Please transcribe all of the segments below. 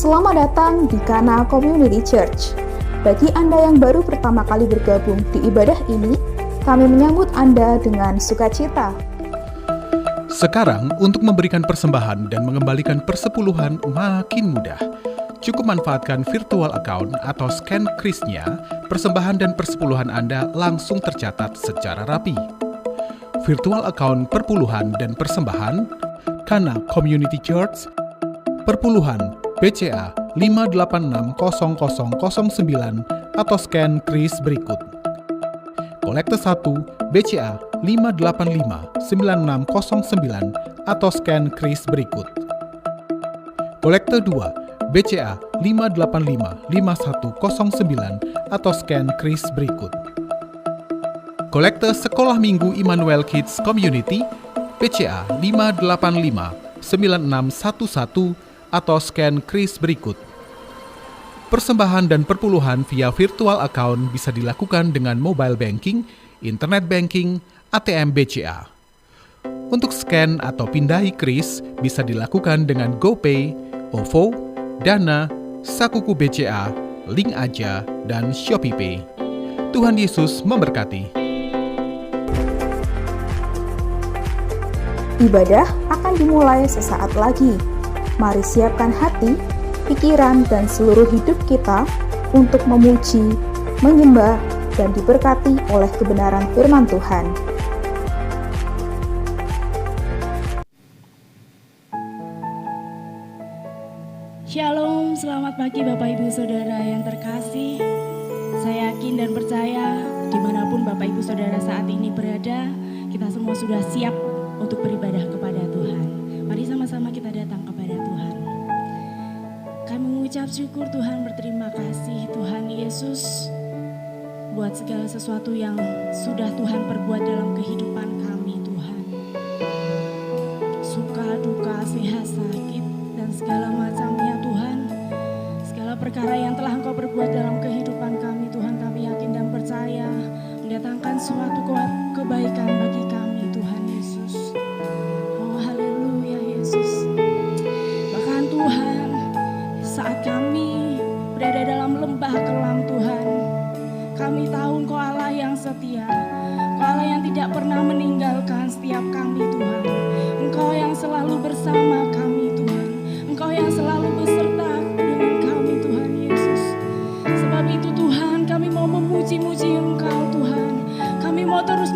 Selamat datang di Kana Community Church. Bagi Anda yang baru pertama kali bergabung di ibadah ini, kami menyambut Anda dengan sukacita. Sekarang, untuk memberikan persembahan dan mengembalikan persepuluhan makin mudah. Cukup manfaatkan virtual account atau scan kris-nya, persembahan dan persepuluhan Anda langsung tercatat secara rapi. Virtual account perpuluhan dan persembahan, Kana Community Church, perpuluhan BCA 5860009 atau scan kris berikut. Kolekte 1 BCA 5859609 atau scan kris berikut. Kolekte 2 BCA 5855109 atau scan kris berikut. Kolekte Sekolah Minggu Immanuel Kids Community BCA 5859611 atau scan kris berikut. Persembahan dan perpuluhan via virtual account bisa dilakukan dengan mobile banking, internet banking, ATM BCA. Untuk scan atau pindahi kris bisa dilakukan dengan GoPay, OVO, Dana, Sakuku BCA, Link Aja, dan ShopeePay. Tuhan Yesus memberkati. Ibadah akan dimulai sesaat lagi. Mari siapkan hati, pikiran, dan seluruh hidup kita untuk memuji, menyembah, dan diberkati oleh kebenaran firman Tuhan. Shalom, selamat pagi Bapak Ibu Saudara yang terkasih. Saya yakin dan percaya dimanapun Bapak Ibu Saudara saat ini berada, kita semua sudah siap untuk beribadah kepada Tuhan. Mari sama-sama kita datang kepada Tuhan. Kami mengucap syukur Tuhan, berterima kasih Tuhan Yesus buat segala sesuatu yang sudah Tuhan perbuat dalam kehidupan kami Tuhan. Suka, duka, sehat, sakit, dan segala macamnya Tuhan. Segala perkara yang telah Engkau perbuat dalam kehidupan kami Tuhan, kami yakin dan percaya mendatangkan suatu kebaikan bagi kami Tuhan Yesus. Oh haleluya Yesus. Bahkan Tuhan, saat kami berada dalam lembah kelam Tuhan, kami tahu Engkau Allah yang setia, Engkau Allah yang tidak pernah meninggalkan setiap kami Tuhan. Engkau yang selalu bersama kami Tuhan, Engkau yang selalu beserta dengan kami Tuhan Yesus. Sebab itu Tuhan, kami mau memuji-muji Engkau Tuhan, kami mau terus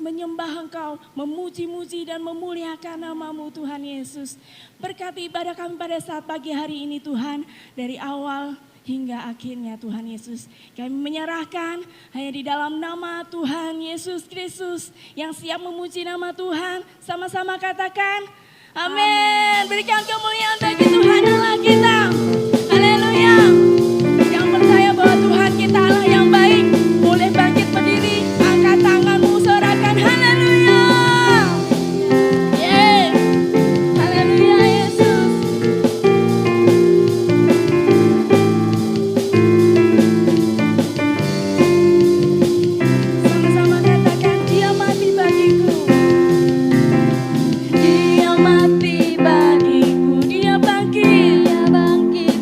menyembah Engkau, memuji-muji dan memuliakan nama-Mu Tuhan Yesus. Berkati ibadah kami pada saat pagi hari ini Tuhan, dari awal hingga akhirnya Tuhan Yesus. Kami menyerahkan hanya di dalam nama Tuhan Yesus Kristus yang siap memuji nama Tuhan. Sama-sama katakan, amin. Berikan kemuliaan bagi Tuhan Allah kita. Haleluya. Yang percaya bahwa Tuhan kita Allah yang baik, boleh bangkit berdiri, angkat tanganmu, sorakan haleluya. Yeay. Haleluya Yesus. Sama-sama katakan, Dia mati bagiku. Dia mati bagiku, Dia bangkit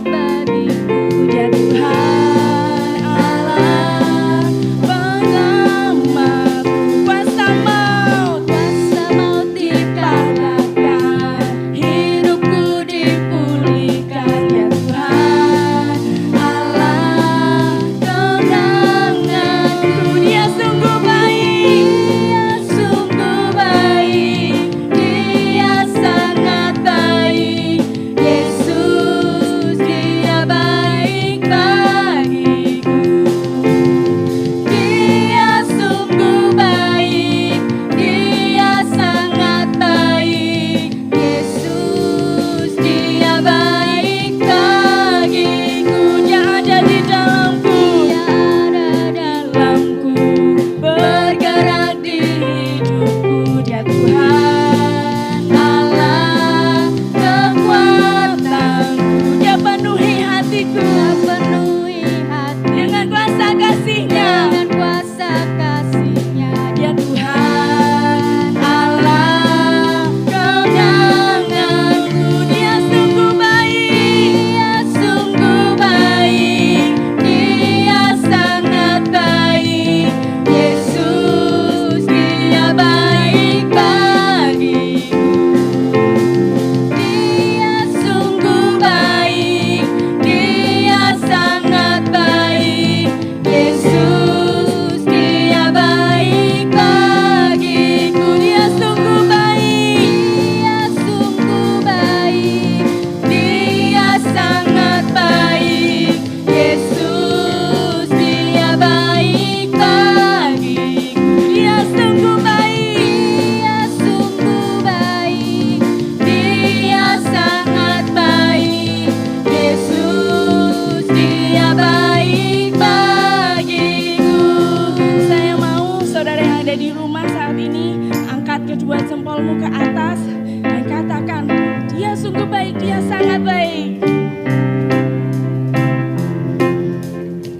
jempolmu ke atas dan katakan, dia sungguh baik, dia sangat baik.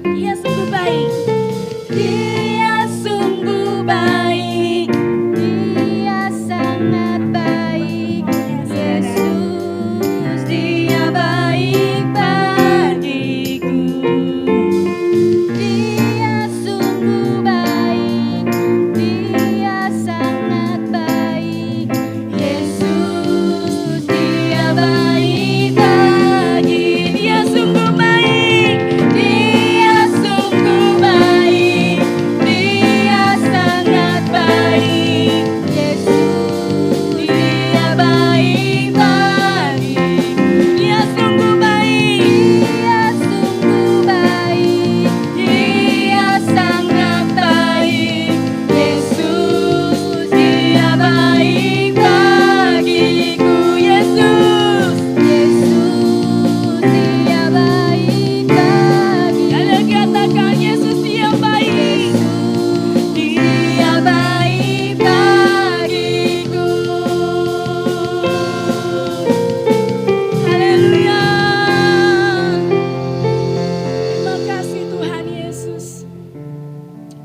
Dia sungguh baik. Dia sungguh baik. Dia sangat baik. Yesus, dia baik bagiku. Dia sungguh baik. Dia sangat baik. Yesus, dia baik bagi. Dia sungguh baik. Dia sungguh baik. Dia sangat baik. Yesus, dia baik bagiku. Dia sungguh baik. Dia sungguh baik. Dia sangat baik. Yesus, dia baik bagiku. Yesus, Yesus, dia baik bagi. Kalian katakan, Yesus dia baik. Dia baik bagiku. Haleluya. Terima kasih Tuhan Yesus.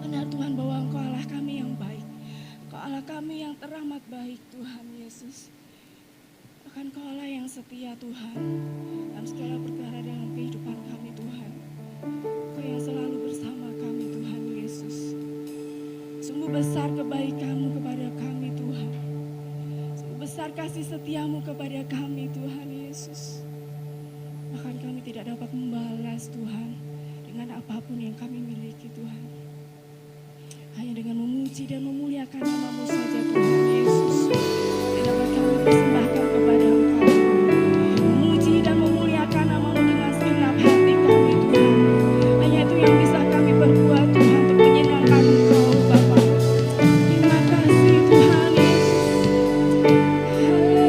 Benar Tuhan bahwa Engkau Allah kami yang baik. Engkau Allah kami yang teramat baik Tuhan Yesus. Bahkan Engkau Allah yang setia Tuhan. Dalam segala perkara dalam kehidupan kami Tuhan. Engkau yang selalu bersama kami Tuhan Yesus. Sungguh besar kebaikan-Mu kepada kami Tuhan. Sungguh besar kasih setia-Mu kepada kami Tuhan Yesus. Bahkan kami tidak dapat membalas Tuhan dengan apapun yang kami miliki Tuhan. Hanya dengan memuji dan memuliakan nama-Mu saja Tuhan Yesus. Yang dapat kami persembahkan kepada Engkau. Memuji dan memuliakan nama-Mu dengan segenap hati kami Tuhan. Hanya itu yang bisa kami perbuat Tuhan untuk menyenangkan Engkau Bapa. Terima kasih Tuhan Yesus. Haleluya.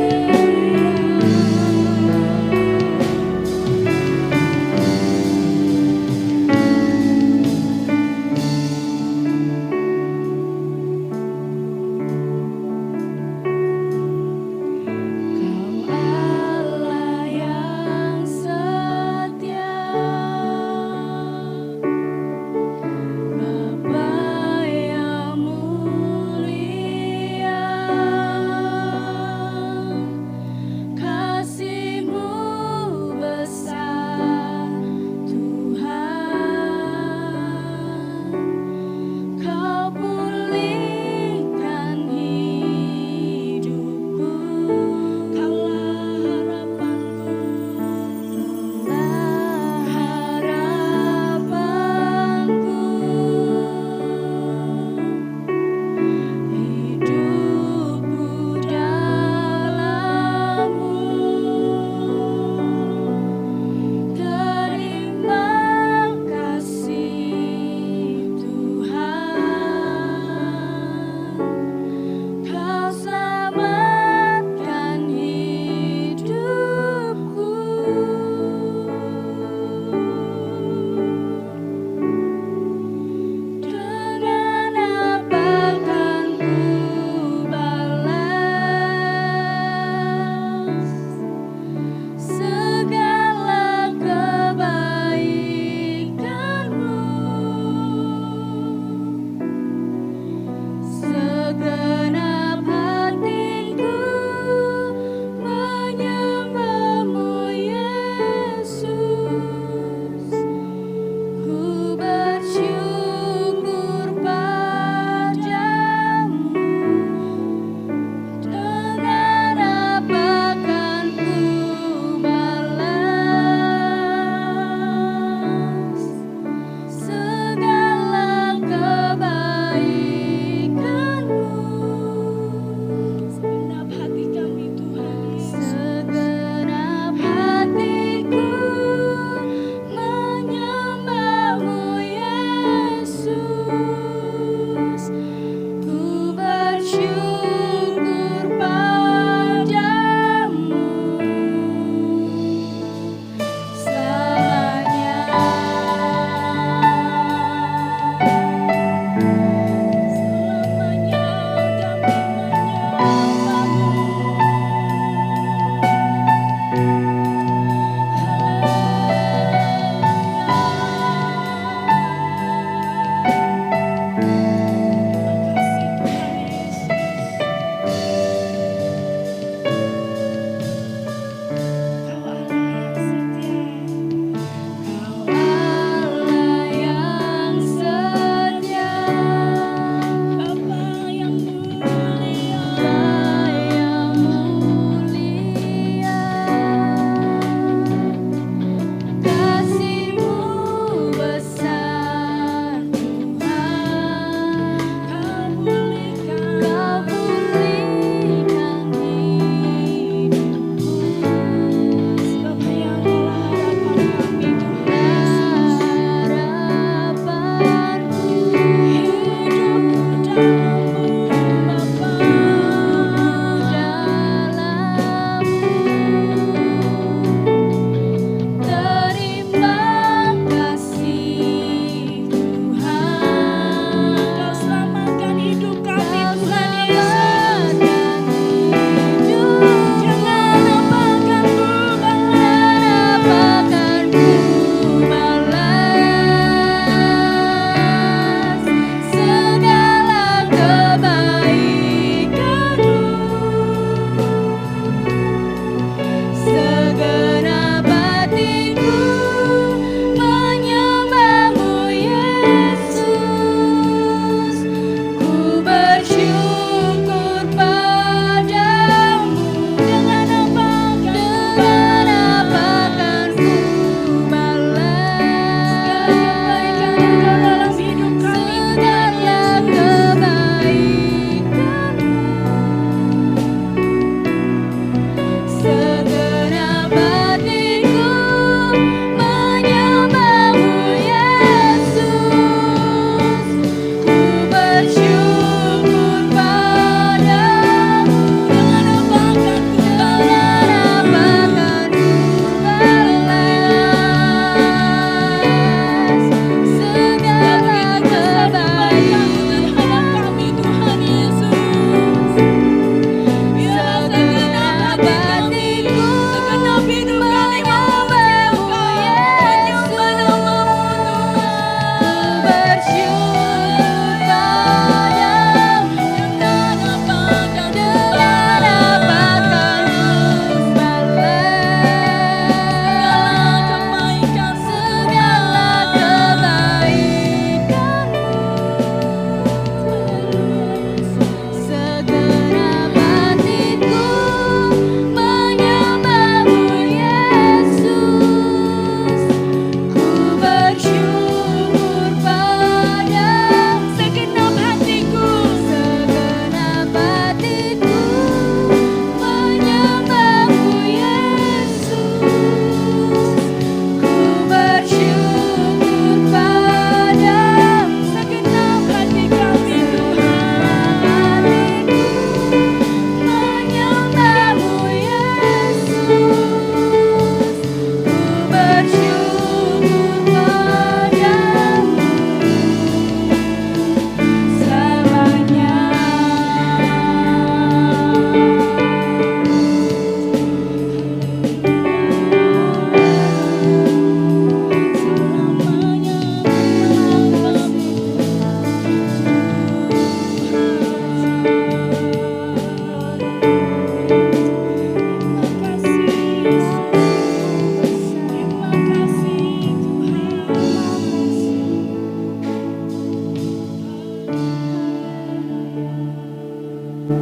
Terima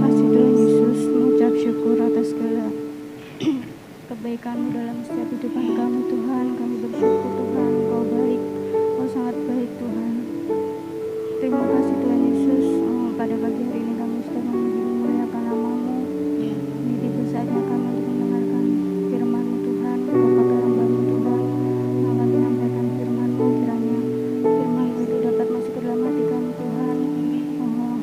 kasih Tuhan Yesus, mengucap syukur atas segala kebaikan-Mu dalam setiap kehidupan kami Tuhan. Kami bersyukur Tuhan, Engkau baik, Engkau sangat baik Tuhan. Terima kasih Tuhan Yesus, pada pagi hari ini kami sudah memuliakan nama-Mu. Ini tiba saatnya kami untuk mendengarkan firman-Mu Tuhan. Bapa hamba-Mu Tuhan, yang akan menyampaikan firman-Mu, kiranya firman-Mu itu dapat masuk ke dalam hati kami Tuhan. Allah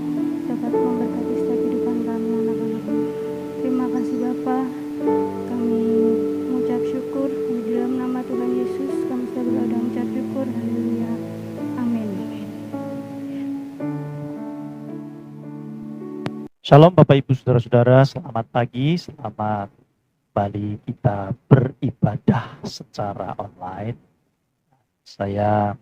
dapat memberkati setiap kehidupan kami anak-anak-Mu. Terima kasih Bapa. Kami mengucap syukur di dalam nama Tuhan Yesus. Kami sudah berdoa dan mengucap syukur. Haleluya. Amin. Shalom Bapak Ibu Saudara-saudara, selamat pagi, selamat kembali kita beribadah secara online. Saya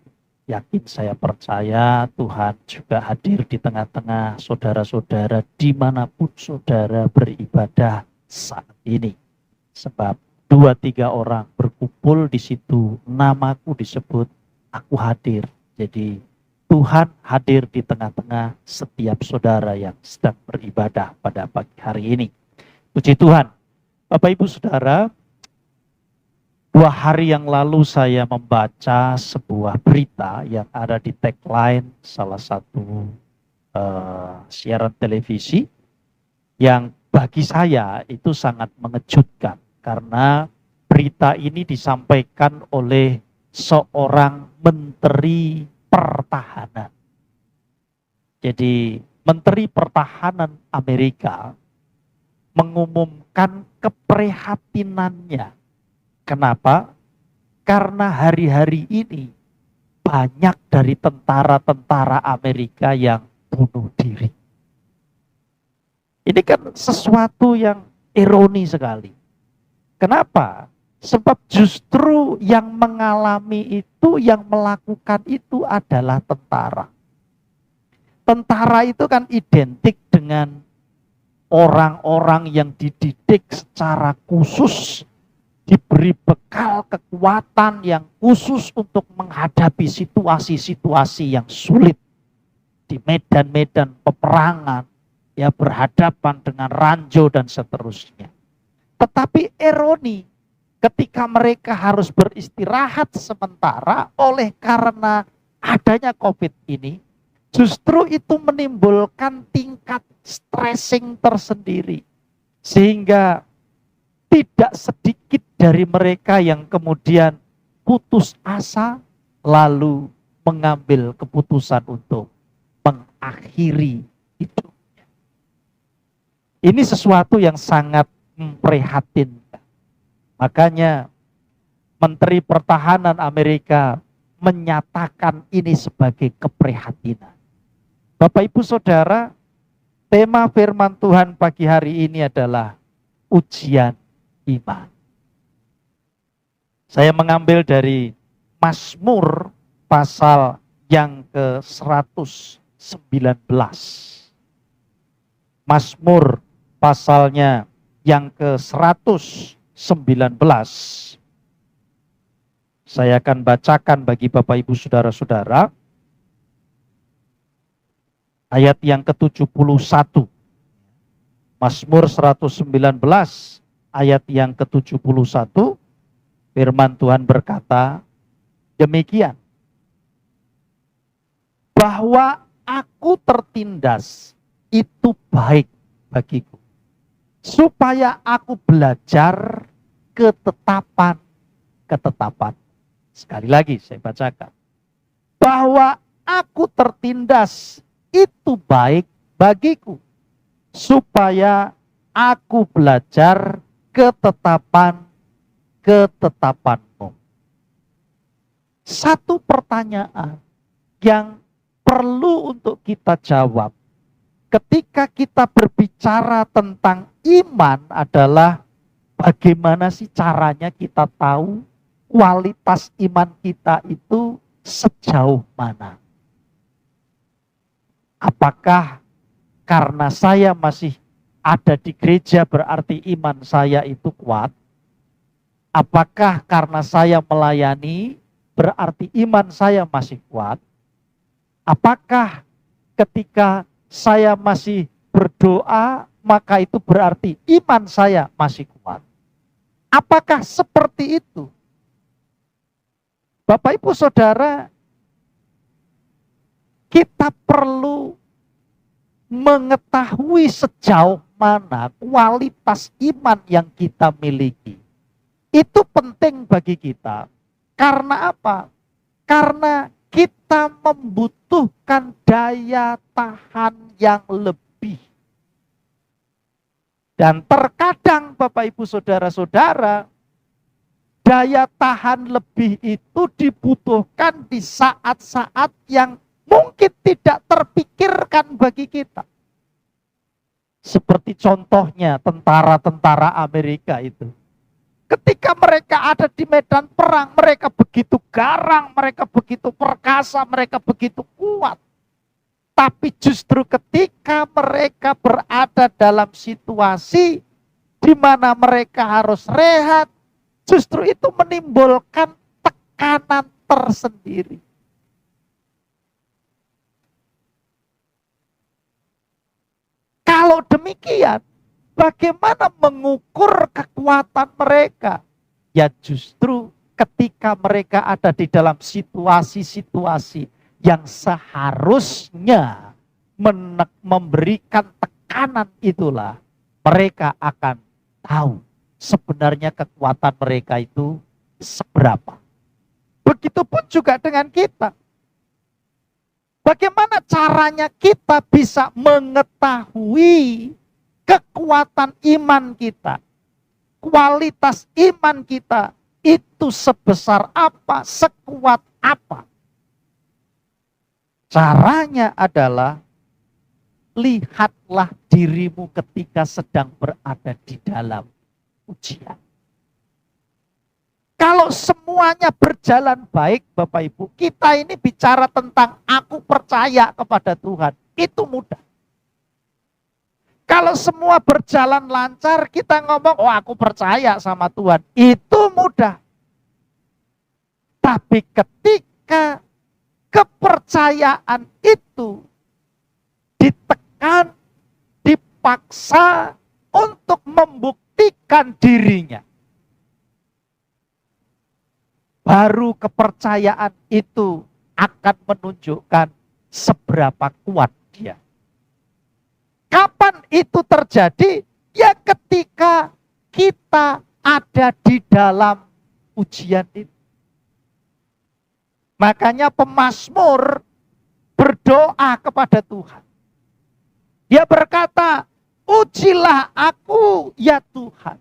yakin, saya percaya Tuhan juga hadir di tengah-tengah saudara-saudara dimanapun saudara beribadah saat ini. Sebab 2-3 orang berkumpul di situ, namaku disebut, aku hadir. Jadi Tuhan hadir di tengah-tengah setiap saudara yang sedang beribadah pada pagi hari ini. Puji Tuhan. Bapak Ibu Saudara, 2 hari yang lalu saya membaca sebuah berita yang ada di tagline salah satu siaran televisi yang bagi saya itu sangat mengejutkan karena berita ini disampaikan oleh seorang menteri pertahanan. Jadi Menteri Pertahanan Amerika mengumumkan keprihatinannya. Kenapa? Karena hari-hari ini banyak dari tentara-tentara Amerika yang bunuh diri. Ini kan sesuatu yang ironi sekali. Kenapa? Sebab justru yang mengalami itu, yang melakukan itu adalah tentara. Tentara itu kan identik dengan orang-orang yang dididik secara khusus, diberi bekal kekuatan yang khusus untuk menghadapi situasi-situasi yang sulit di medan-medan peperangan, ya berhadapan dengan ranjau dan seterusnya. Tetapi ironi, ketika mereka harus beristirahat sementara oleh karena adanya COVID ini, justru itu menimbulkan tingkat stressing tersendiri. Sehingga tidak sedikit dari mereka yang kemudian putus asa, lalu mengambil keputusan untuk mengakhiri hidupnya. Ini sesuatu yang sangat memprihatinkan. Makanya Menteri Pertahanan Amerika menyatakan ini sebagai keprihatinan. Bapak Ibu Saudara, tema firman Tuhan pagi hari ini adalah ujian iman. Saya mengambil dari Mazmur pasal yang ke-119. Mazmur pasalnya yang ke-119. Saya akan bacakan bagi Bapak Ibu Saudara-saudara ayat yang ke-71. Mazmur 119 ayat yang ke-71, firman Tuhan berkata demikian. Bahwa aku tertindas itu baik bagiku, supaya aku belajar ketetapan. Sekali lagi saya bacakan. Bahwa aku tertindas itu baik bagiku, supaya aku belajar ketetapanmu. Satu pertanyaan yang perlu untuk kita jawab ketika kita berbicara tentang iman adalah bagaimana sih caranya kita tahu kualitas iman kita itu sejauh mana? Apakah karena saya masih ada di gereja berarti iman saya itu kuat? Apakah karena saya melayani berarti iman saya masih kuat? Apakah ketika saya masih berdoa, maka itu berarti iman saya masih kuat. Apakah seperti itu? Bapak Ibu Saudara, kita perlu mengetahui sejauh mana kualitas iman yang kita miliki. Itu penting bagi kita. Karena apa? Karena kita membutuhkan daya tahan yang lebih. Dan terkadang Bapak Ibu Saudara-saudara, daya tahan lebih itu dibutuhkan di saat-saat yang mungkin tidak terpikirkan bagi kita. Seperti contohnya tentara-tentara Amerika itu. Ketika mereka ada di medan perang, mereka begitu garang, mereka begitu perkasa, mereka begitu kuat. Tapi justru ketika mereka berada dalam situasi di mana mereka harus rehat, justru itu menimbulkan tekanan tersendiri. Kalau demikian, bagaimana mengukur kekuatan mereka? Ya justru ketika mereka ada di dalam situasi-situasi yang seharusnya memberikan tekanan itulah, mereka akan tahu sebenarnya kekuatan mereka itu seberapa. Begitupun juga dengan kita. Bagaimana caranya kita bisa mengetahui kekuatan iman kita, kualitas iman kita itu sebesar apa, sekuat apa? Caranya adalah lihatlah dirimu ketika sedang berada di dalam ujian. Kalau semuanya berjalan baik Bapak Ibu, kita ini bicara tentang aku percaya kepada Tuhan, itu mudah. Kalau semua berjalan lancar, kita ngomong, oh aku percaya sama Tuhan, itu mudah. Tapi ketika kepercayaan itu ditekan, dipaksa untuk membuktikan dirinya, baru kepercayaan itu akan menunjukkan seberapa kuat dia. Kapan itu terjadi? Ya ketika kita ada di dalam ujian itu. Makanya pemazmur berdoa kepada Tuhan. Dia berkata, ujilah aku ya Tuhan.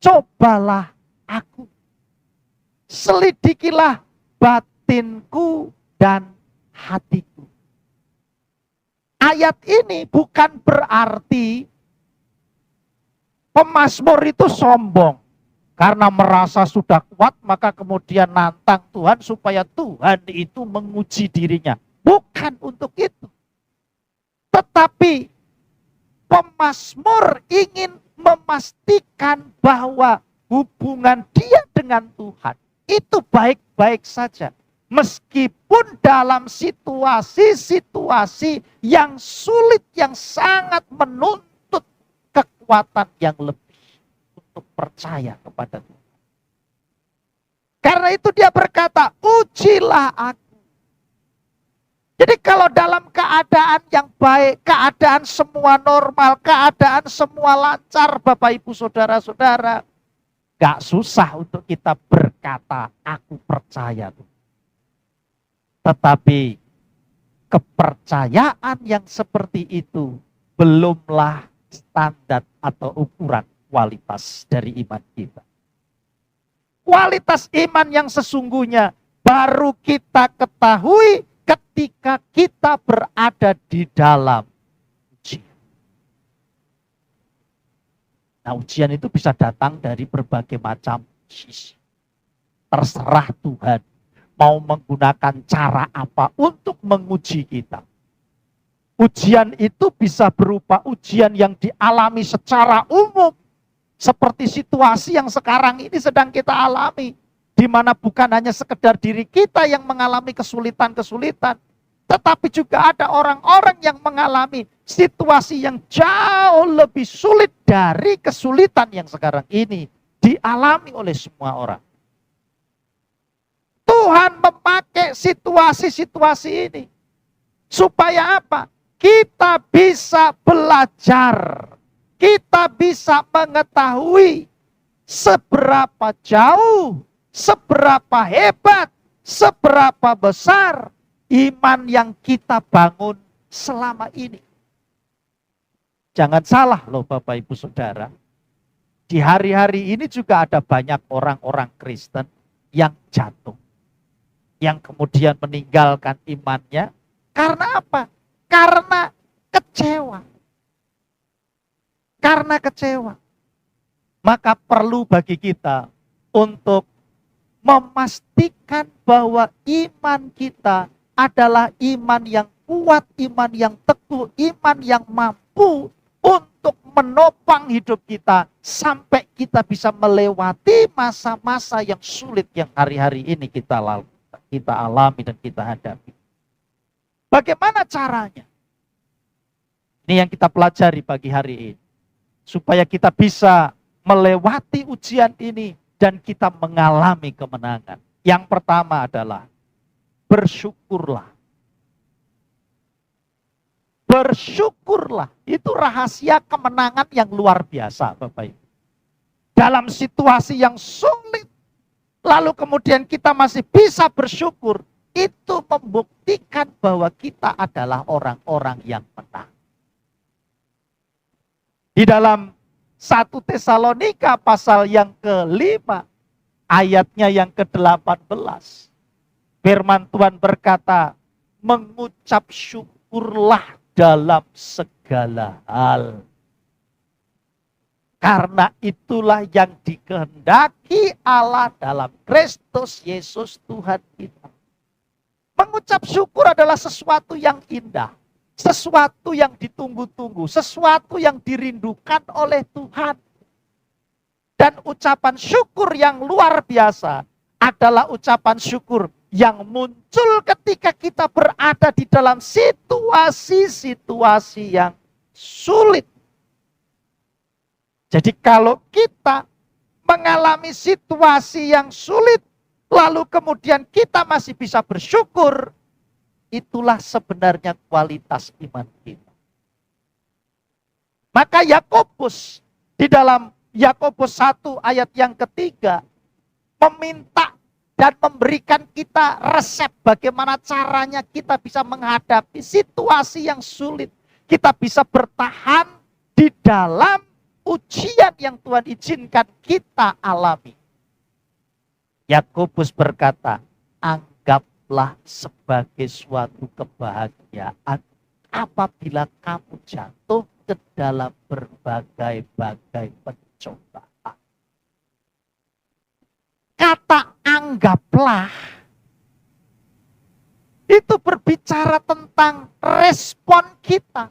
Cobalah aku. Selidikilah batinku dan hatiku. Ayat ini bukan berarti pemazmur itu sombong. Karena merasa sudah kuat, maka kemudian nantang Tuhan supaya Tuhan itu menguji dirinya. Bukan untuk itu. Tetapi pemazmur ingin memastikan bahwa hubungan dia dengan Tuhan itu baik-baik saja. Meskipun dalam situasi-situasi yang sulit, yang sangat menuntut kekuatan yang lebih untuk percaya kepada Tuhan. Karena itu dia berkata, ujilah aku. Jadi kalau dalam keadaan yang baik, keadaan semua normal, keadaan semua lancar, Bapak Ibu Saudara-saudara, gak susah untuk kita berkata, aku percaya Tuhan. Tetapi kepercayaan yang seperti itu belumlah standar atau ukuran kualitas dari iman kita. Kualitas iman yang sesungguhnya baru kita ketahui ketika kita berada di dalam ujian. Nah, ujian itu bisa datang dari berbagai macam sisi. Terserah Tuhan mau menggunakan cara apa untuk menguji kita. Ujian itu bisa berupa ujian yang dialami secara umum. Seperti situasi yang sekarang ini sedang kita alami. Di mana bukan hanya sekedar diri kita yang mengalami kesulitan-kesulitan. Tetapi juga ada orang-orang yang mengalami situasi yang jauh lebih sulit dari kesulitan yang sekarang ini dialami oleh semua orang. Tuhan memakai situasi-situasi ini supaya apa? Kita bisa belajar, kita bisa mengetahui seberapa jauh, seberapa hebat, seberapa besar iman yang kita bangun selama ini. Jangan salah loh Bapak Ibu Saudara. Di hari-hari ini juga ada banyak orang-orang Kristen yang jatuh. Yang kemudian meninggalkan imannya. Karena apa? Karena kecewa. Karena kecewa. Maka perlu bagi kita untuk memastikan bahwa iman kita adalah iman yang kuat, iman yang teguh, iman yang mampu untuk menopang hidup kita sampai kita bisa melewati masa-masa yang sulit yang hari-hari ini kita alami dan kita hadapi. Bagaimana caranya? Ini yang kita pelajari pagi hari ini. Supaya kita bisa melewati ujian ini dan kita mengalami kemenangan. Yang pertama adalah bersyukurlah. Bersyukurlah. Itu rahasia kemenangan yang luar biasa, Bapak Ibu. Dalam situasi yang sulit, lalu kemudian kita masih bisa bersyukur, itu membuktikan bahwa kita adalah orang-orang yang menang. Di dalam 1 Tesalonika pasal yang ke-5, ayatnya yang ke-18. Firman Tuhan berkata, mengucap syukurlah dalam segala hal. Karena itulah yang dikehendaki Allah dalam Kristus Yesus Tuhan kita. Mengucap syukur adalah sesuatu yang indah. Sesuatu yang ditunggu-tunggu, sesuatu yang dirindukan oleh Tuhan. Dan ucapan syukur yang luar biasa adalah ucapan syukur yang muncul ketika kita berada di dalam situasi-situasi yang sulit. Jadi kalau kita mengalami situasi yang sulit, lalu kemudian kita masih bisa bersyukur, itulah sebenarnya kualitas iman kita. Maka Yakobus di dalam Yakobus 1 ayat yang ketiga meminta dan memberikan kita resep bagaimana caranya kita bisa menghadapi situasi yang sulit. Kita bisa bertahan di dalam ujian yang Tuhan izinkan kita alami. Yakobus berkata, anggaplah sebagai suatu kebahagiaan apabila kamu jatuh ke dalam berbagai-bagai pencobaan. Kata anggaplah itu berbicara tentang respon kita.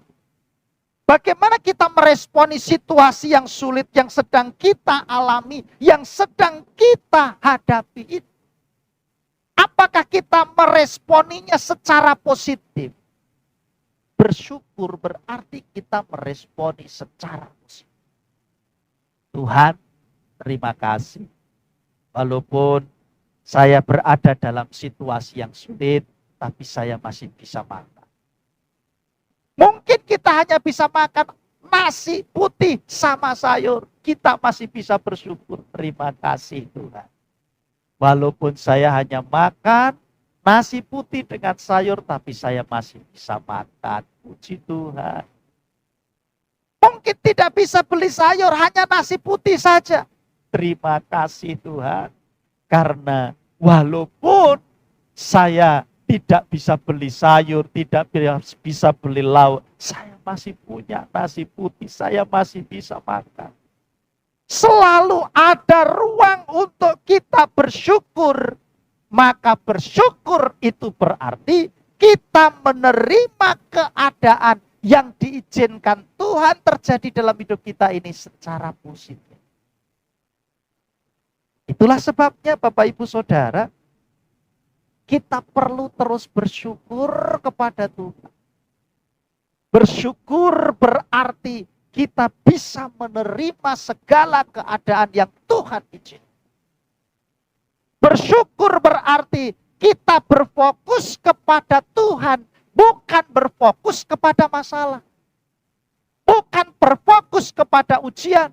Bagaimana kita meresponi situasi yang sulit yang sedang kita alami, yang sedang kita hadapi itu. Apakah kita meresponinya secara positif? Bersyukur berarti kita meresponi secara positif. Tuhan, terima kasih. Walaupun saya berada dalam situasi yang sulit, tapi saya masih bisa makan. Mungkin kita hanya bisa makan nasi putih sama sayur. Kita masih bisa bersyukur. Terima kasih Tuhan. Walaupun saya hanya makan nasi putih dengan sayur, tapi saya masih bisa makan. Puji Tuhan. Mungkin tidak bisa beli sayur, hanya nasi putih saja. Terima kasih Tuhan. Karena walaupun saya tidak bisa beli sayur, tidak bisa beli lauk, saya masih punya nasi putih, saya masih bisa makan. Selalu ada ruang untuk kita bersyukur. Maka bersyukur itu berarti kita menerima keadaan yang diizinkan Tuhan terjadi dalam hidup kita ini secara positif. Itulah sebabnya Bapak Ibu Saudara, kita perlu terus bersyukur kepada Tuhan. Bersyukur berarti kita bisa menerima segala keadaan yang Tuhan izinkan. Bersyukur berarti kita berfokus kepada Tuhan, bukan berfokus kepada masalah. Bukan berfokus kepada ujian.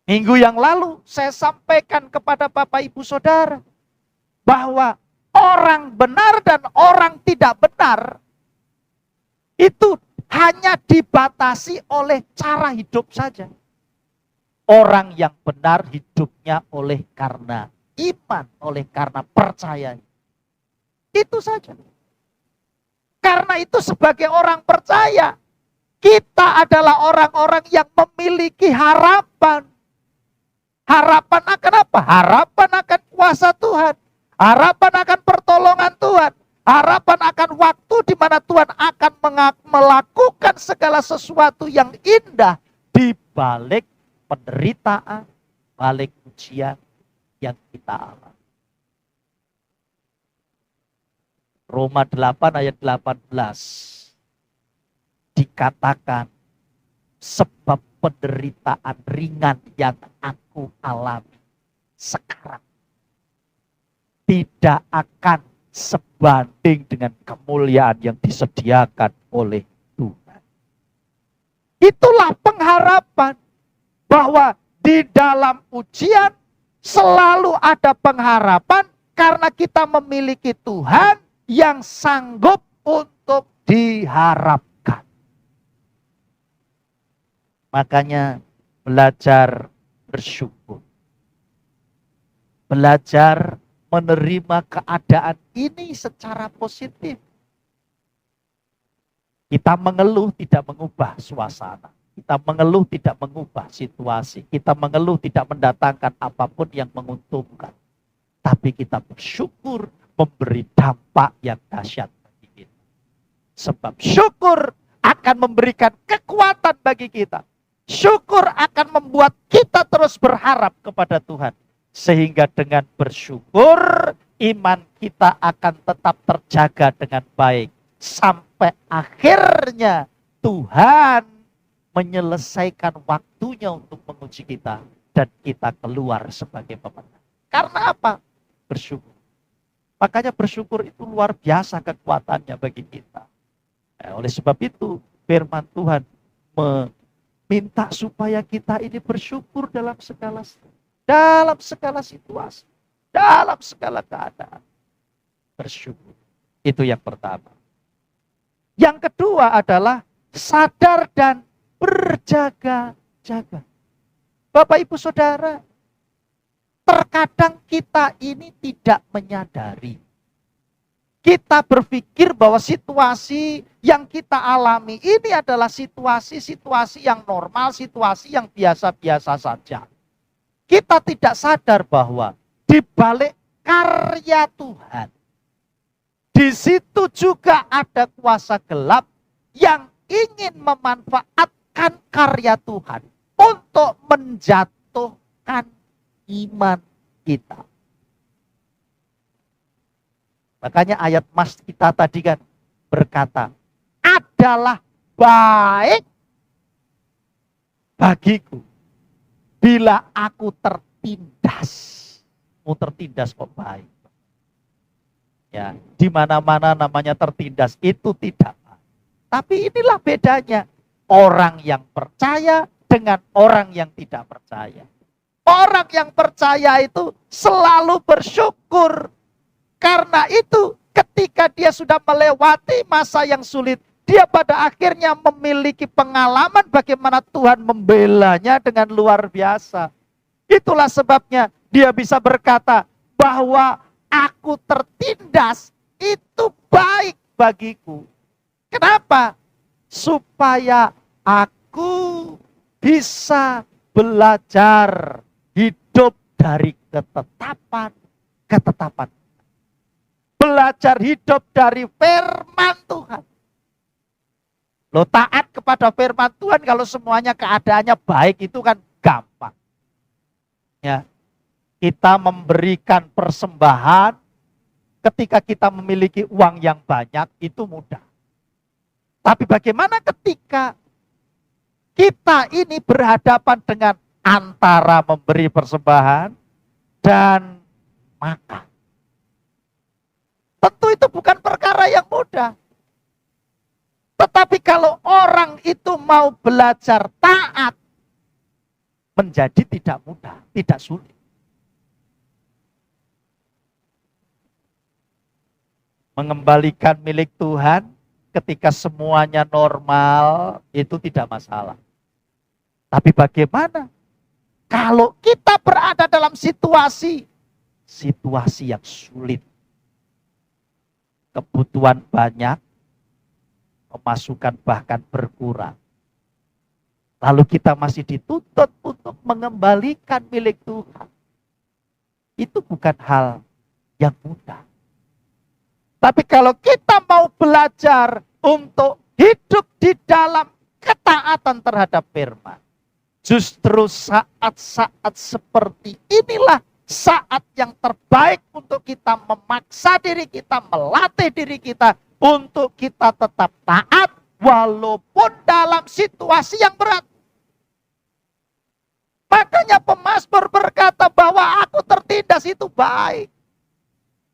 Minggu yang lalu saya sampaikan kepada Bapak Ibu Saudara bahwa orang benar dan orang tidak benar itu hanya dibatasi oleh cara hidup saja. Orang yang benar hidupnya oleh karena iman, oleh karena percaya. Itu saja. Karena itu sebagai orang percaya, kita adalah orang-orang yang memiliki harapan. Harapan akan apa? Harapan akan kuasa Tuhan. Harapan akan pertolongan Tuhan. Harapan akan waktu di mana Tuhan akan melakukan segala sesuatu yang indah di balik penderitaan, balik ujian yang kita alami. Roma 8 ayat 18 dikatakan, sebab penderitaan ringan yang aku alami sekarang tidak akan sebanding dengan kemuliaan yang disediakan oleh Tuhan. Itulah pengharapan bahwa di dalam ujian selalu ada pengharapan karena kita memiliki Tuhan yang sanggup untuk diharapkan. Makanya belajar bersyukur. Belajar menerima keadaan ini secara positif. Kita mengeluh tidak mengubah suasana. Kita mengeluh tidak mengubah situasi. Kita mengeluh tidak mendatangkan apapun yang menguntungkan. Tapi kita bersyukur memberi dampak yang dahsyat bagi kita. Sebab syukur akan memberikan kekuatan bagi kita. Syukur akan membuat kita terus berharap kepada Tuhan. Sehingga dengan bersyukur, iman kita akan tetap terjaga dengan baik. Sampai akhirnya Tuhan menyelesaikan waktunya untuk menguji kita. Dan kita keluar sebagai pemenang. Karena apa? Bersyukur. Makanya bersyukur itu luar biasa kekuatannya bagi kita. Oleh sebab itu, firman Tuhan minta supaya kita ini bersyukur dalam segala situasi, dalam segala keadaan. Bersyukur. Itu yang pertama. Yang kedua adalah sadar dan berjaga-jaga. Bapak Ibu Saudara, terkadang kita ini tidak menyadari. Kita berpikir bahwa situasi yang kita alami ini adalah situasi-situasi yang normal, situasi yang biasa-biasa saja. Kita tidak sadar bahwa di balik karya Tuhan, di situ juga ada kuasa gelap yang ingin memanfaatkan karya Tuhan untuk menjatuhkan iman kita. Makanya ayat mas kita tadi kan berkata, adalah baik bagiku bila aku tertindas. Mau tertindas kok baik. Ya, di mana-mana namanya tertindas itu tidak baik. Tapi inilah bedanya orang yang percaya dengan orang yang tidak percaya. Orang yang percaya itu selalu bersyukur. Karena itu ketika dia sudah melewati masa yang sulit, dia pada akhirnya memiliki pengalaman bagaimana Tuhan membelanya dengan luar biasa. Itulah sebabnya dia bisa berkata bahwa aku tertindas itu baik bagiku. Kenapa? Supaya aku bisa belajar hidup dari ketetapan. Belajar hidup dari firman Tuhan. Lo taat kepada firman Tuhan kalau semuanya keadaannya baik itu kan gampang. Ya. Kita memberikan persembahan ketika kita memiliki uang yang banyak itu mudah. Tapi bagaimana ketika kita ini berhadapan dengan antara memberi persembahan dan makan? Tentu itu bukan perkara yang mudah. Tetapi kalau orang itu mau belajar taat, menjadi tidak mudah, tidak sulit. Mengembalikan milik Tuhan ketika semuanya normal, itu tidak masalah. Tapi bagaimana kalau kita berada dalam situasi yang sulit? Kebutuhan banyak, pemasukan bahkan berkurang. Lalu kita masih dituntut untuk mengembalikan milik Tuhan. Itu bukan hal yang mudah. Tapi kalau kita mau belajar untuk hidup di dalam ketaatan terhadap firman, justru saat-saat seperti inilah saat yang terbaik untuk kita memaksa diri kita, melatih diri kita untuk kita tetap taat walaupun dalam situasi yang berat. Makanya pemazmur berkata bahwa aku tertindas itu baik.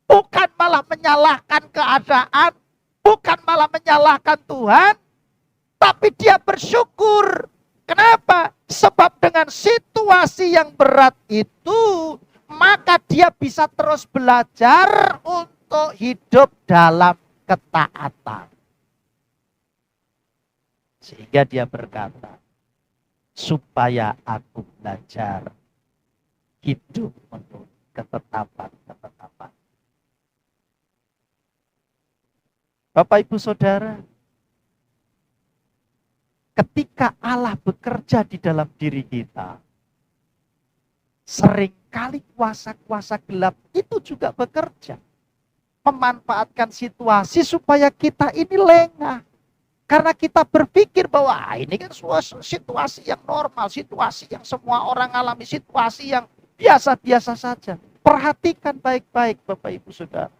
Bukan malah menyalahkan keadaan, bukan malah menyalahkan Tuhan, tapi dia bersyukur. Kenapa? Sebab dengan situasi yang berat itu, maka dia bisa terus belajar untuk hidup dalam ketaatan. Sehingga dia berkata, supaya aku belajar hidup menurut ketetapan. Bapak Ibu Saudara, ketika Allah bekerja di dalam diri kita, seringkali kuasa-kuasa gelap itu juga bekerja. Memanfaatkan situasi supaya kita ini lengah. Karena kita berpikir bahwa ini kan situasi yang normal, situasi yang semua orang alami, situasi yang biasa-biasa saja. Perhatikan baik-baik Bapak Ibu Saudara.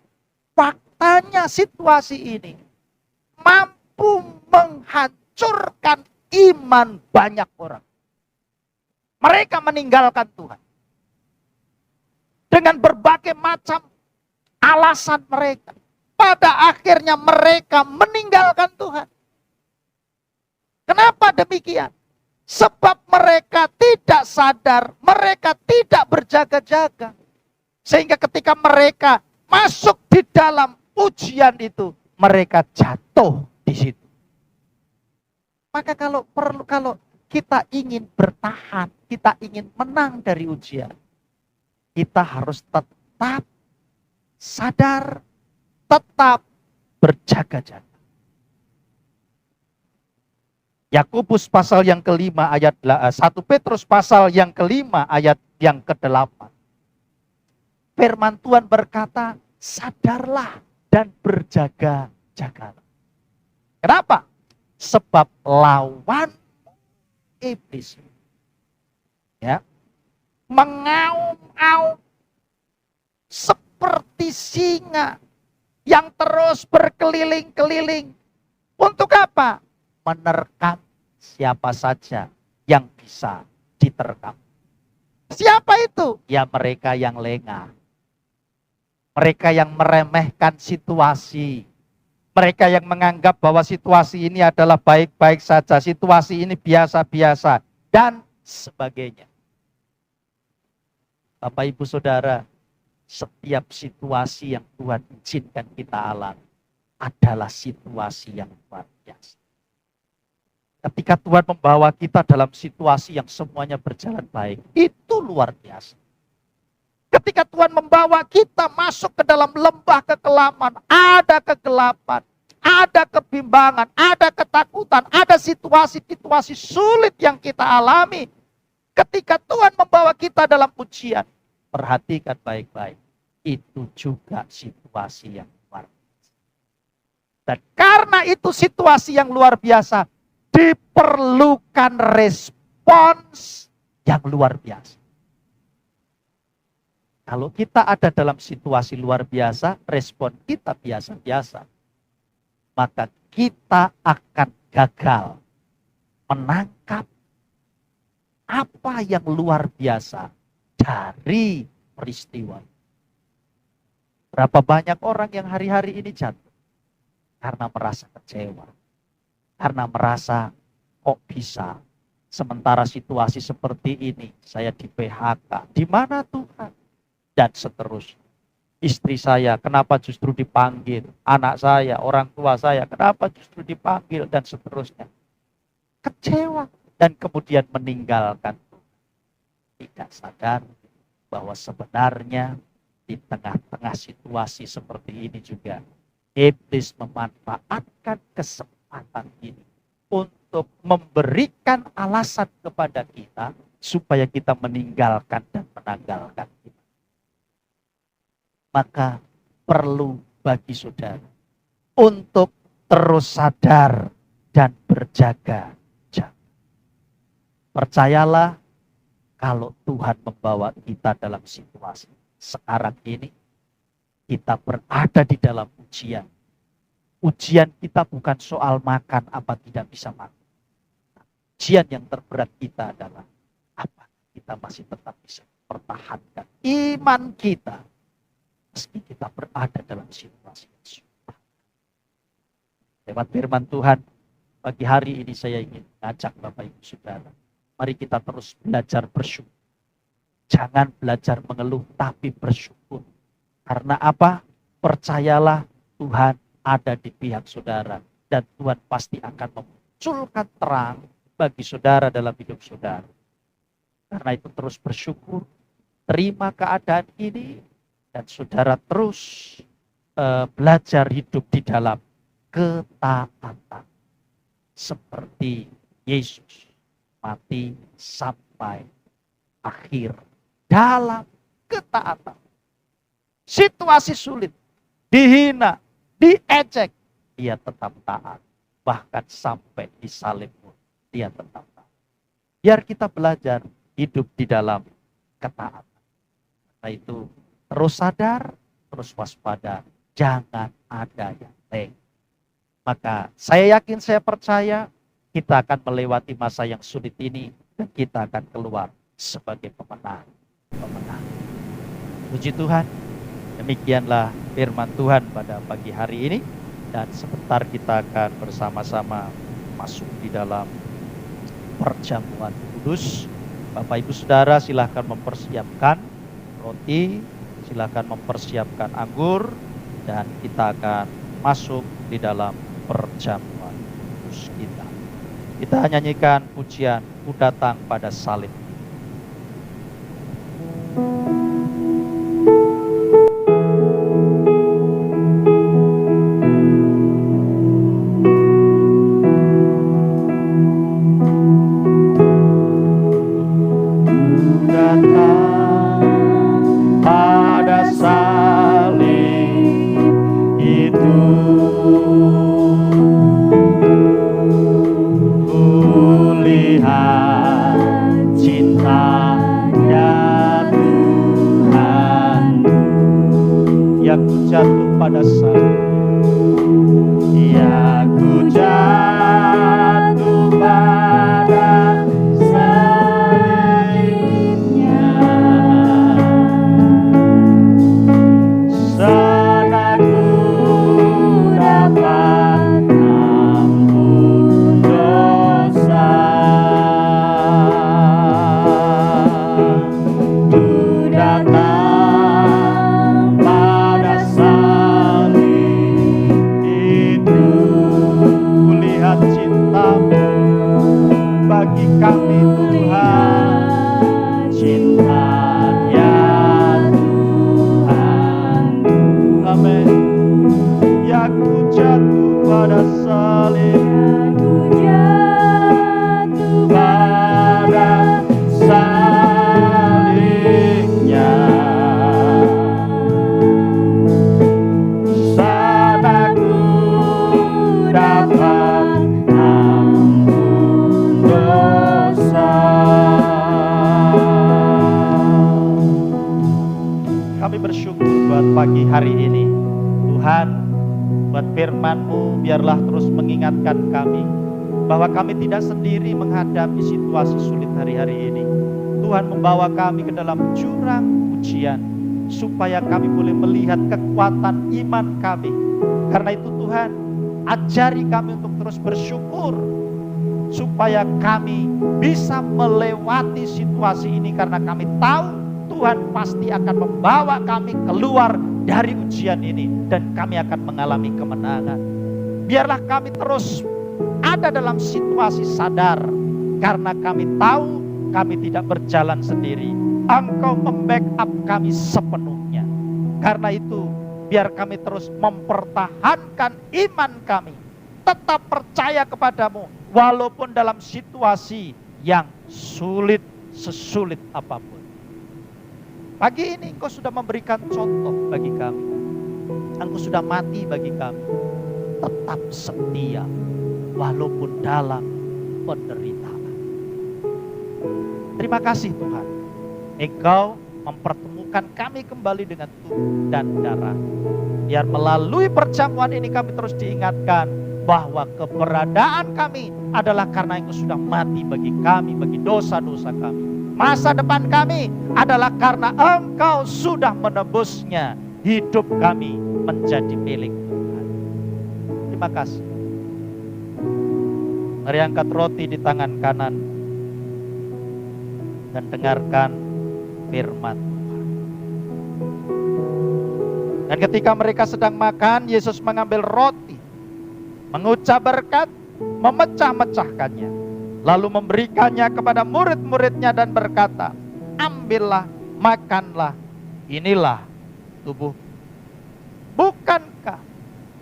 Faktanya situasi ini mampu menghancurkan iman banyak orang. Mereka meninggalkan Tuhan. Dengan berbagai macam alasan mereka. Pada akhirnya mereka meninggalkan Tuhan. Kenapa demikian? Sebab mereka tidak sadar, mereka tidak berjaga-jaga. Sehingga ketika mereka masuk di dalam ujian itu, mereka jatuh di situ. Maka kalau kita ingin bertahan, kita ingin menang dari ujian, kita harus tetap sadar, tetap berjaga-jaga. Yakobus pasal yang kelima ayat 1 Petrus pasal yang kelima ayat yang ke-8. Firman Tuhan berkata, sadarlah dan berjaga-jagalah. Kenapa? Sebab lawan iblis ya mengaum-aum seperti singa yang terus berkeliling-keliling. Untuk apa? Menerkam siapa saja yang bisa diterkam. Siapa itu? Ya mereka yang lengah. Mereka yang meremehkan situasi. Mereka yang menganggap bahwa situasi ini adalah baik-baik saja. Situasi ini biasa-biasa. Dan sebagainya. Bapak Ibu Saudara, setiap situasi yang Tuhan izinkan kita alami adalah situasi yang luar biasa. Ketika Tuhan membawa kita dalam situasi yang semuanya berjalan baik, itu luar biasa. Ketika Tuhan membawa kita masuk ke dalam lembah kekelaman, ada kegelapan, ada kebimbangan, ada ketakutan, ada situasi-situasi sulit yang kita alami. Ketika Tuhan membawa kita dalam ujian, perhatikan baik-baik, itu juga situasi yang luar biasa. Dan karena itu situasi yang luar biasa, diperlukan respons yang luar biasa. Kalau kita ada dalam situasi luar biasa, respon kita biasa-biasa, maka kita akan gagal menangkap apa yang luar biasa dari peristiwa. Berapa banyak orang yang hari-hari ini jatuh karena merasa kecewa, karena merasa kok bisa sementara situasi seperti ini saya di PHK, di mana Tuhan? Dan seterusnya. Istri saya kenapa justru dipanggil, anak saya, orang tua saya kenapa justru dipanggil, dan seterusnya. Kecewa dan kemudian meninggalkan. Tidak sadar bahwa sebenarnya di tengah-tengah situasi seperti ini juga iblis memanfaatkan kesempatan ini untuk memberikan alasan kepada kita supaya kita meninggalkan dan menanggalkan kita. Maka perlu bagi saudara untuk terus sadar dan berjaga-jaga. Percayalah, kalau Tuhan membawa kita dalam situasi sekarang ini, kita berada di dalam ujian. Ujian kita bukan soal makan apa tidak bisa makan. Ujian yang terberat kita adalah apa kita masih tetap bisa mempertahankan iman kita meski kita berada dalam situasi yang sulit. Lewat firman Tuhan, pagi hari ini saya ingin mengajak Bapak Ibu Saudara, mari kita terus belajar bersyukur. Jangan belajar mengeluh, tapi bersyukur. Karena apa? Percayalah, Tuhan ada di pihak saudara. Dan Tuhan pasti akan memunculkan terang bagi saudara dalam hidup saudara. Karena itu terus bersyukur, terima keadaan ini, dan saudara terus belajar hidup di dalam ketaatan. Seperti Yesus mati sampai akhir dalam ketaatan. Situasi sulit, dihina, diejek, dia tetap taat. Bahkan sampai disalib pun dia tetap taat. Biar kita belajar hidup di dalam ketaatan. Karena itu terus sadar, terus waspada, jangan ada yang lengah. Maka saya yakin, saya percaya kita akan melewati masa yang sulit ini dan kita akan keluar sebagai pemenang. Puji Tuhan, demikianlah firman Tuhan pada pagi hari ini, dan sebentar kita akan bersama-sama masuk di dalam perjamuan kudus. Bapak Ibu Saudara silahkan mempersiapkan roti, silahkan mempersiapkan anggur, dan kita akan masuk di dalam perjamuan kudus kita. Kita nyanyikan pujian Ku Datang pada Salib. Jatuh pada salib, ya ku jatuh pada salibnya, sana ku dapat ampun dosa, ku datang bagi kami Tuhan, cintanya Tuhan. Amin. Ya ku jatuh pada salib, pada salibnya, sana ku dapat firman-Mu biarlah terus mengingatkan kami bahwa kami tidak sendiri menghadapi situasi sulit hari-hari ini. Tuhan membawa kami ke dalam jurang ujian supaya kami boleh melihat kekuatan iman kami. Karena itu Tuhan, ajari kami untuk terus bersyukur supaya kami bisa melewati situasi ini, karena kami tahu Tuhan pasti akan membawa kami keluar dari ujian ini dan kami akan mengalami kemenangan. Biarlah kami terus ada dalam situasi sadar, karena kami tahu kami tidak berjalan sendiri. Engkau membackup kami sepenuhnya. Karena itu biar kami terus mempertahankan iman kami, tetap percaya kepadamu walaupun dalam situasi yang sulit, sesulit apapun. Pagi ini Engkau sudah memberikan contoh bagi kami. Engkau sudah mati bagi kami. Tetap setia walaupun dalam penderitaan. Terima kasih Tuhan, Engkau mempertemukan kami kembali dengan tubuh dan darah. Biar melalui perjamuan ini kami terus diingatkan bahwa keberadaan kami adalah karena Engkau sudah mati bagi kami, bagi dosa-dosa kami. Masa depan kami adalah karena Engkau sudah menebusnya. Hidup kami menjadi milik Tuhan. Terima kasih. Mari angkat roti di tangan kanan dan dengarkan firman Tuhan. Dan ketika mereka sedang makan, Yesus mengambil roti, mengucap berkat, memecah-mecahkannya, lalu memberikannya kepada murid-muridnya dan berkata, ambillah, makanlah, inilah tubuh. Bukankah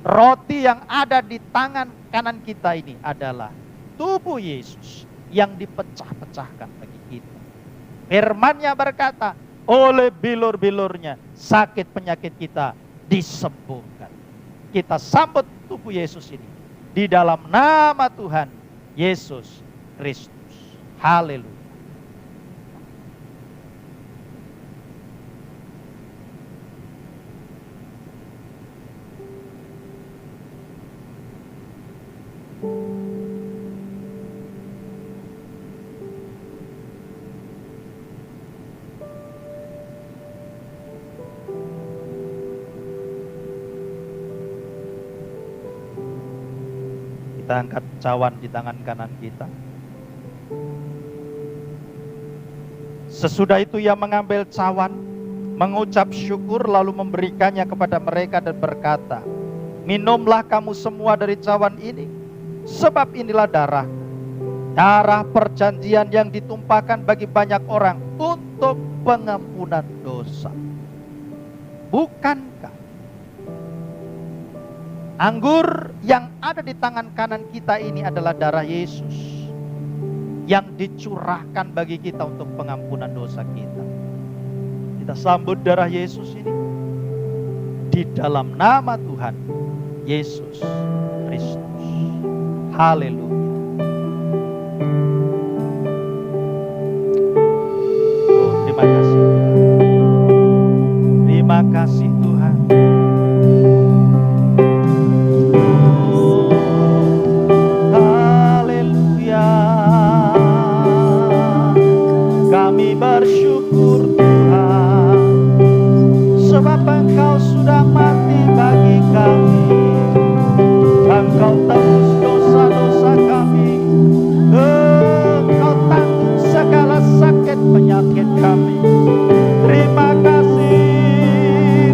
roti yang ada di tangan kanan kita ini adalah tubuh Yesus yang dipecah-pecahkan bagi kita? Firman-Nya berkata, oleh bilur-bilurnya sakit penyakit kita disembuhkan. Kita sambut tubuh Yesus ini di dalam nama Tuhan Yesus Kristus. Haleluya. Kita angkat cawan di tangan kanan kita. Sesudah itu ia mengambil cawan, mengucap syukur, lalu memberikannya kepada mereka dan berkata, minumlah kamu semua dari cawan ini, sebab inilah darah perjanjian yang ditumpahkan bagi banyak orang untuk pengampunan dosa. Bukankah anggur yang ada di tangan kanan kita ini adalah darah Yesus yang dicurahkan bagi kita untuk pengampunan dosa kita? Kita sambut darah Yesus ini di dalam nama Tuhan Yesus Kristus. Haleluya. Oh, terima kasih Tuhan. Terima kasih Tuhan. Bersyukur Tuhan, sebab Engkau sudah mati bagi kami. Engkau tebus dosa-dosa kami. Engkau tanggung segala sakit penyakit kami. Terima kasih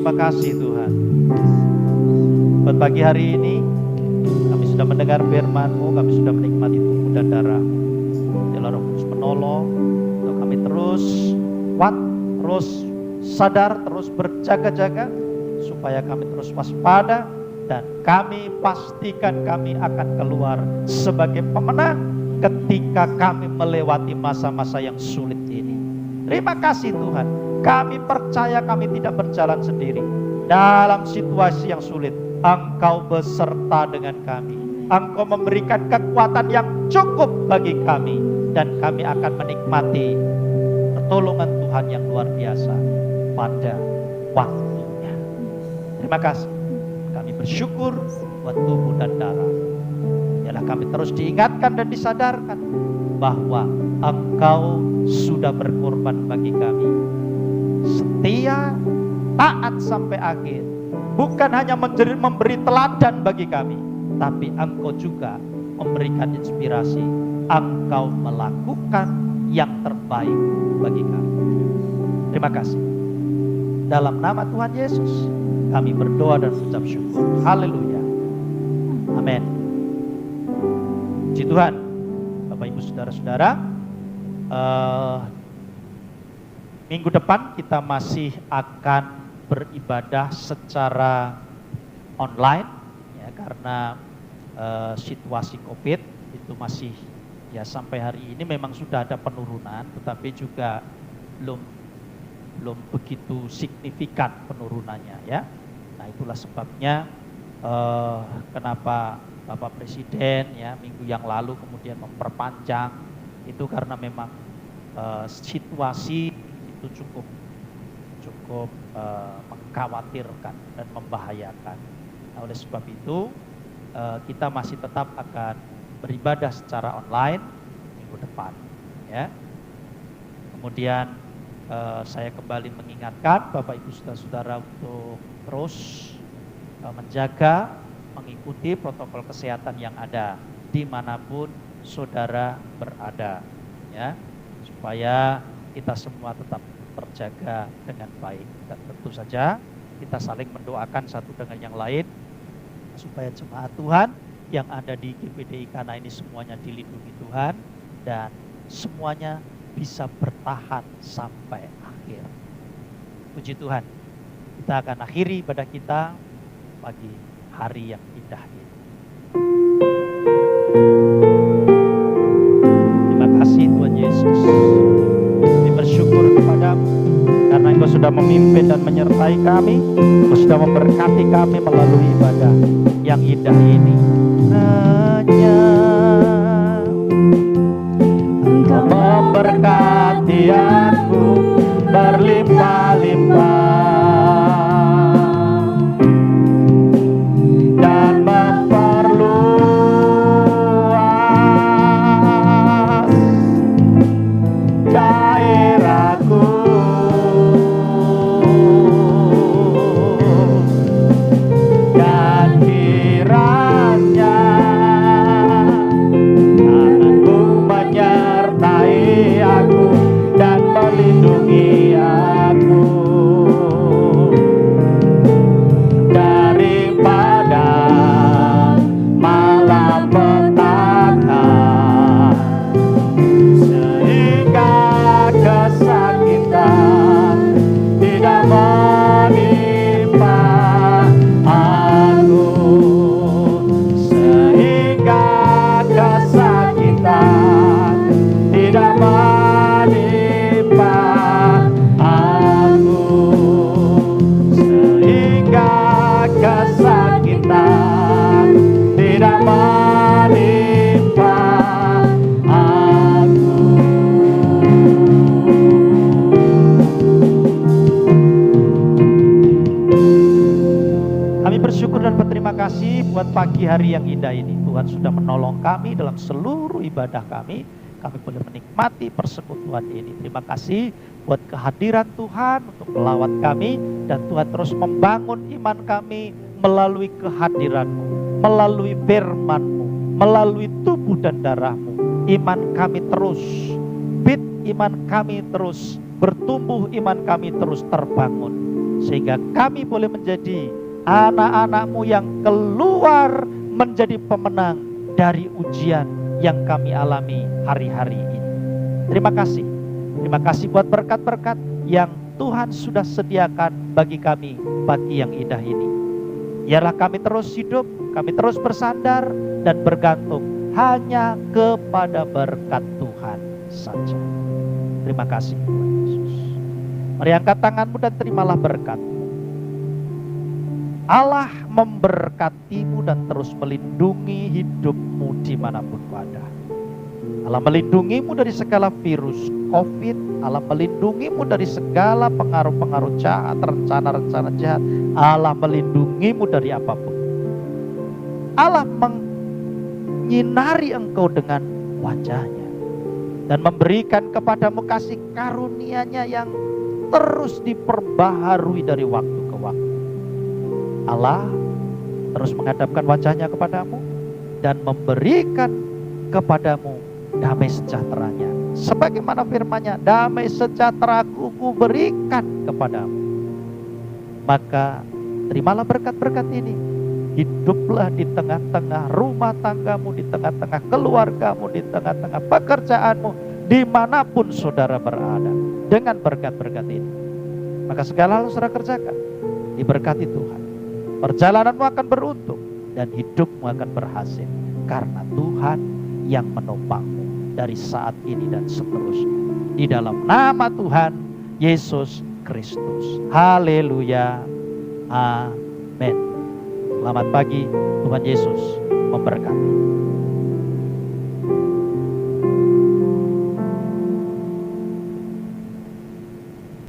terima kasih Tuhan. Buat pagi hari ini, kami sudah mendengar firman-Mu, kami sudah menikmati tubuh dan darah-Mu. Biarlah Roh Kudus menolong untuk kami terus kuat, terus sadar, terus berjaga-jaga, supaya kami terus waspada, dan kami pastikan kami akan keluar sebagai pemenang ketika kami melewati masa-masa yang sulit ini. Terima kasih Tuhan, kami percaya kami tidak berjalan sendiri. Dalam situasi yang sulit, Engkau beserta dengan kami. Engkau memberikan kekuatan yang cukup bagi kami, dan kami akan menikmati pertolongan Tuhan yang luar biasa pada waktunya. Terima kasih. Kami bersyukur buat tubuh dan darah. Biarlah kami terus diingatkan dan disadarkan bahwa Engkau sudah berkorban bagi kami. Setia, taat sampai akhir. Bukan hanya memberi teladan bagi kami, tapi Engkau juga memberikan inspirasi. Engkau melakukan yang terbaik bagi kami. Terima kasih. Dalam nama Tuhan Yesus, kami berdoa dan mengucap syukur. Haleluya. Amin. Puji Tuhan. Bapak Ibu Saudara-saudara, minggu depan kita masih akan beribadah secara online ya, karena situasi COVID itu masih ya sampai hari ini memang sudah ada penurunan, tetapi juga belum begitu signifikan penurunannya ya. Nah, itulah sebabnya kenapa Bapak Presiden ya minggu yang lalu kemudian memperpanjang itu, karena memang situasi itu cukup mengkhawatirkan dan membahayakan. Nah, oleh sebab itu kita masih tetap akan beribadah secara online minggu depan ya. Kemudian saya kembali mengingatkan Bapak Ibu Saudara-saudara untuk terus menjaga, mengikuti protokol kesehatan yang ada dimanapun saudara berada ya, supaya kita semua tetap terjaga dengan baik. Dan tentu saja kita saling mendoakan satu dengan yang lain supaya jemaat Tuhan yang ada di GPDI Kana ini semuanya dilindungi Tuhan dan semuanya bisa bertahan sampai akhir. Puji Tuhan. Kita akan akhiri ibadah kita pagi hari yang indah ini. Terima kasih Tuhan Yesus. Kami bersyukur kepadamu karena Engkau sudah memimpin dan menyertai kami. Engkau sudah memberkati kami melalui ibadah yang indah ini. Hanya Engkau memberkati aku berlimpah-limpah dan memperluas daerahku. Dan kiranya tanganmu menyertai aku dan melindungi aku daripada malapetaka, sehingga kesakitan tidak menimpa aku, sehingga kesakitan tidak menimpa aku, sehingga kesakitan tidak menimpa aku. Kami bersyukur dan berterima kasih buat pagi hari yang indah ini. Tuhan sudah menolong kami dalam seluruh ibadah kami. Kami boleh menikmati persekutuan ini. Terima kasih buat kehadiran Tuhan untuk melawat kami. Dan Tuhan terus membangun iman kami melalui kehadiran-Mu, melalui firman-Mu, melalui tubuh dan darah-Mu. Iman kami terus fit, iman kami terus bertumbuh, iman kami terus terbangun. sehingga kami boleh menjadi anak-anak-Mu yang keluar menjadi pemenang dari ujian yang kami alami hari-hari ini. Terima kasih buat berkat-berkat yang Tuhan sudah sediakan bagi kami pagi yang indah ini. Biarlah kami terus hidup, kami terus bersandar dan bergantung hanya kepada berkat Tuhan saja. Terima kasih Tuhan Yesus. Mari angkat tanganmu dan terimalah berkat-Mu. Allah memberkatimu dan terus melindungi hidupmu dimanapun ada. Allah melindungimu dari segala virus COVID. Allah melindungimu dari segala pengaruh-pengaruh jahat, rencana-rencana jahat. Allah melindungimu dari apapun. Allah menyinari engkau dengan wajahnya dan memberikan kepadamu kasih karunia-Nya yang terus diperbaharui dari waktu ke waktu. Allah terus menghadapkan wajahnya kepadamu dan memberikan kepadamu damai sejahtera-Nya. Sebagaimana firman-Nya, damai sejahtera-Ku kuberikan kepadamu. Maka terimalah berkat-berkat ini. Hiduplah di tengah-tengah rumah tanggamu, di tengah-tengah keluargamu, di tengah-tengah pekerjaanmu, dimanapun saudara berada. Dengan berkat-berkat ini, maka segala hal saudara kerjakan diberkati Tuhan. Perjalananmu akan beruntung dan hidupmu akan berhasil, karena Tuhan yang menopangmu dari saat ini dan seterusnya. Di dalam nama Tuhan Yesus Kristus. Haleluya. Amin. Selamat pagi, Tuhan Yesus memberkati.